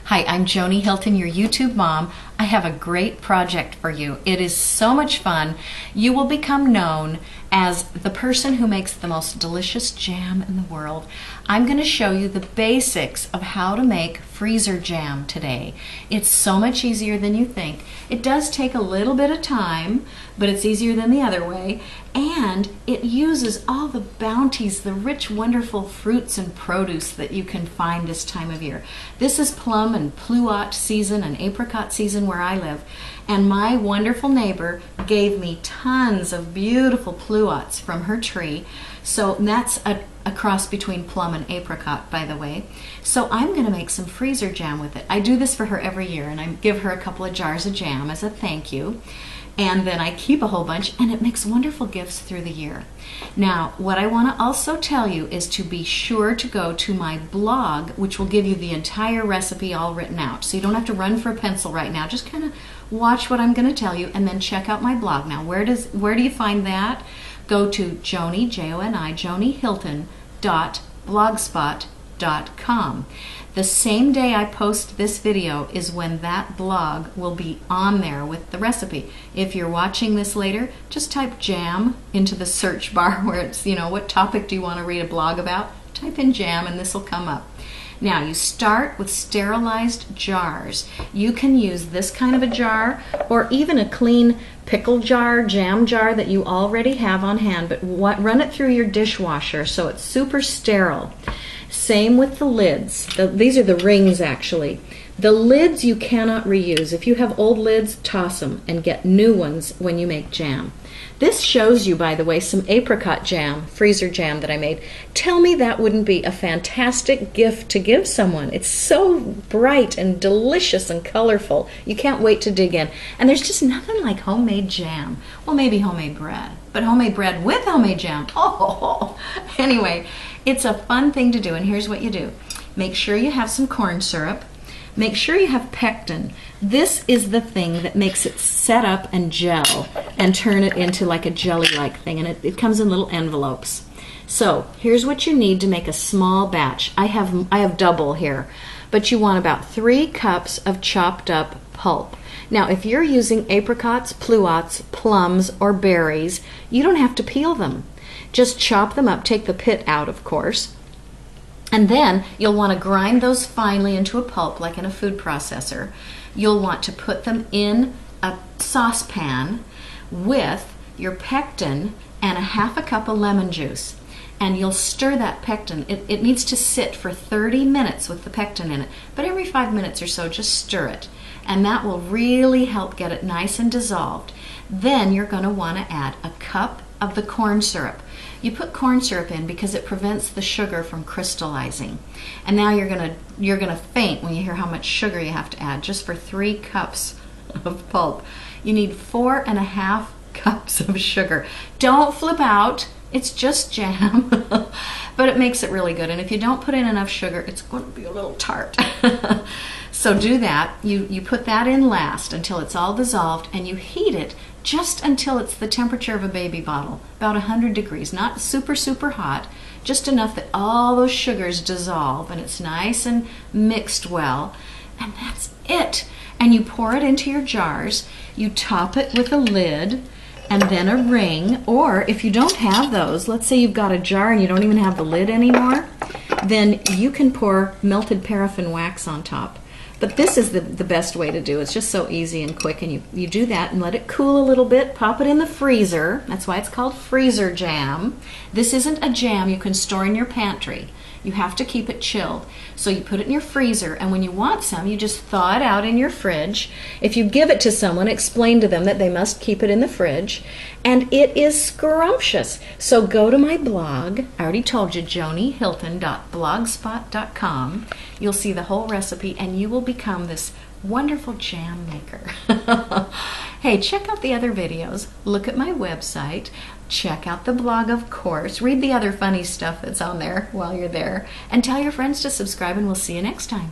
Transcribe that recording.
Hi, I'm Joni Hilton, your YouTube mom. I have a great project for you. It is so much fun. You will become known as the person who makes the most delicious jam in the world. I'm going to show you the basics of how to make freezer jam today. It's so much easier than you think. It does take a little bit of time, but it's easier than the other way. And it uses all the bounties, the rich, wonderful fruits and produce that you can find this time of year. This is plum and pluot season and apricot season where I live. And my wonderful neighbor gave me tons of beautiful pluots from her tree. So that's a cross between plum and apricot, by the way. So I'm going to make some freezer jam with it. I do this for her every year, and I give her a couple of jars of jam as a thank you. And then I keep a whole bunch, and it makes wonderful gifts through the year. Now, what I want to also tell you is to be sure to go to my blog, which will give you the entire recipe all written out. So you don't have to run for a pencil right now. Just kind of watch what I'm going to tell you, and then check out my blog. Now, where do you find that? Go to Joni, J-O-N-I, jonihilton.blogspot.com. The same day I post this video is when that blog will be on there with the recipe. If you're watching this later, just type jam into the search bar where it's, what topic do you want to read a blog about? Type in jam and this will come up. Now you start with sterilized jars. You can use this kind of a jar or even a clean pickle jar, jam jar that you already have on hand, but run it through your dishwasher so it's super sterile. Same with the lids. These are the rings actually. The lids you cannot reuse. If you have old lids, toss them and get new ones when you make jam. This shows you, by the way, some apricot jam, freezer jam that I made. Tell me that wouldn't be a fantastic gift to give someone. It's so bright and delicious and colorful. You can't wait to dig in. And there's just nothing like homemade jam. Well, maybe homemade bread, but homemade bread with homemade jam. Oh, anyway, it's a fun thing to do, and here's what you do. Make sure you have some corn syrup. Make sure you have pectin. This is the thing that makes it set up and gel and turn it into like a jelly-like thing, and it comes in little envelopes. So here's what you need to make a small batch. I have double here, but you want about 3 cups of chopped up pulp. Now if you're using apricots, pluots, plums, or berries, you don't have to peel them. Just chop them up, take the pit out of course. And then you'll want to grind those finely into a pulp like in a food processor. You'll want to put them in a saucepan with your pectin and a half a cup of lemon juice. And you'll stir that pectin. It needs to sit for 30 minutes with the pectin in it. But every 5 minutes or so, just stir it. And that will really help get it nice and dissolved. Then you're going to want to add a cup of the corn syrup. You put corn syrup in because it prevents the sugar from crystallizing. And now you're gonna faint when you hear how much sugar you have to add just for 3 cups of pulp. You need 4.5 cups of sugar. Don't flip out. It's just jam, but it makes it really good. And if you don't put in enough sugar, it's going to be a little tart. So do that. You put that in last until it's all dissolved, and you heat it just until it's the temperature of a baby bottle, about 100 degrees, not super, super hot, just enough that all those sugars dissolve and it's nice and mixed well, and that's it. And you pour it into your jars, you top it with a lid and then a ring, or if you don't have those, let's say you've got a jar and you don't even have the lid anymore, then you can pour melted paraffin wax on top. But this is the best way to do it. It's just so easy and quick, and you do that and let it cool a little bit, pop it in the freezer. That's why it's called freezer jam. This isn't a jam you can store in your pantry. You have to keep it chilled. So you put it in your freezer, and when you want some, you just thaw it out in your fridge. If you give it to someone, explain to them that they must keep it in the fridge, and it is scrumptious. So go to my blog. I already told you, jonihilton.blogspot.com. You'll see the whole recipe, and you will become this wonderful jam maker. Hey, check out the other videos. Look at my website. Check out the blog, of course. Read the other funny stuff that's on there while you're there. And tell your friends to subscribe, and we'll see you next time.